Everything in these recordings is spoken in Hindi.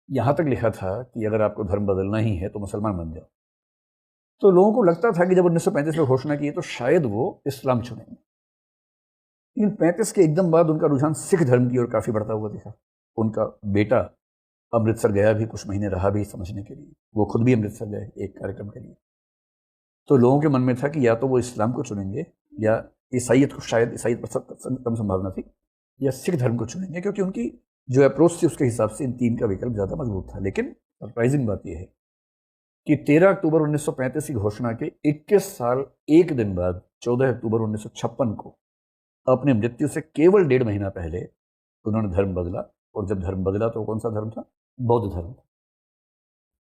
यहाँ तक लिखा था कि अगर आपको धर्म बदलना ही है तो मुसलमान बन जाओ। तो लोगों को लगता था कि जब 1935 में घोषणा की तो शायद वो इस्लाम चुनेंगे, लेकिन 35 के एकदम बाद उनका रुझान सिख धर्म की ओर काफ़ी बढ़ता हुआ दिखा। उनका बेटा अमृतसर गया भी, कुछ महीने रहा भी समझने के लिए, वो खुद भी अमृतसर गए एक कार्यक्रम के लिए। तो लोगों के मन में था कि या तो वो इस्लाम को चुनेंगे या ईसाइयत को, शायद ईसाइयत पर कम संभावना थी, या सिख धर्म को चुनेंगे, क्योंकि उनकी जो अप्रोच थी उसके हिसाब से इन तीन का विकल्प ज़्यादा मजबूत था। लेकिन सरप्राइजिंग बात यह है कि 13 अक्टूबर 1935 की घोषणा के 21 साल 1 दिन बाद 14 अक्टूबर 1956 को अपनी मृत्यु से केवल 1.5 महीना पहले उन्होंने धर्म बदला। और जब धर्म बदला तो कौन सा धर्म था? बौद्ध धर्म।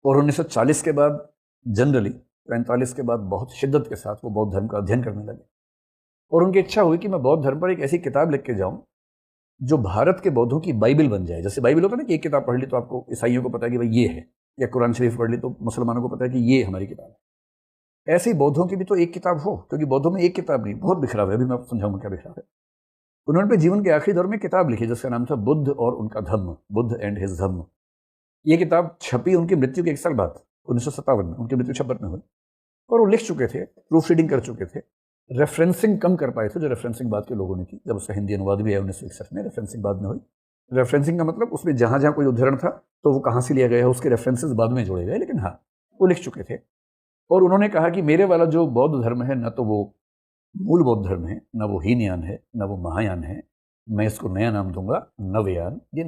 और 1940 के बाद जनरली 45 के बाद बहुत शिद्दत के साथ वो बौद्ध धर्म का अध्ययन करने लगे। और उनकी इच्छा हुई कि मैं बौद्ध धर्म पर एक ऐसी किताब लिख के जाऊं जो भारत के बौद्धों की बाइबल बन जाए। जैसे बाइबल होता है ना कि एक किताब पढ़ ली तो आपको ईसाइयों को पता है कि भाई ये है, या कुरान शरीफ पढ़ ली तो मुसलमानों को पता है कि ये हमारी किताब है। ऐसे ही बौद्धों की भी तो एक किताब हो, क्योंकि बौद्धों में एक किताब नहीं, बहुत बिखराव है। अभी मैं आपको समझाऊंगा क्या बिखराव है। उन्होंने अपने जीवन के आखिरी दौर में किताब लिखी जिसका नाम था बुद्ध और उनका धम्म, बुद्ध एंड हिज धम्म। ये किताब छपी उनकी मृत्यु के 1 साल बाद 1957 में, उनकी मृत्यु 56 में हुई। और वो लिख चुके थे, प्रूफ रीडिंग कर चुके थे, रेफरेंसिंग कम कर पाए थे, जो रेफरेंसिंग बाद के लोगों ने की। जब उसका हिंदी अनुवाद भी है 1961 में, रेफरेंसिंग बाद में हुई। रेफरेंसिंग का मतलब उसमें जहाँ जहाँ कोई उदाहरण था तो वो कहाँ से लिया गया है उसके रेफरेंसेस बाद में जोड़े गए, लेकिन हाँ वो लिख चुके थे। और उन्होंने कहा कि मेरे वाला जो बौद्ध धर्म है, न तो वो मूल बौद्ध धर्म है, न वो हीनयान है, न वो महायान है, मैं इसको नया नाम दूंगा नवयान। ये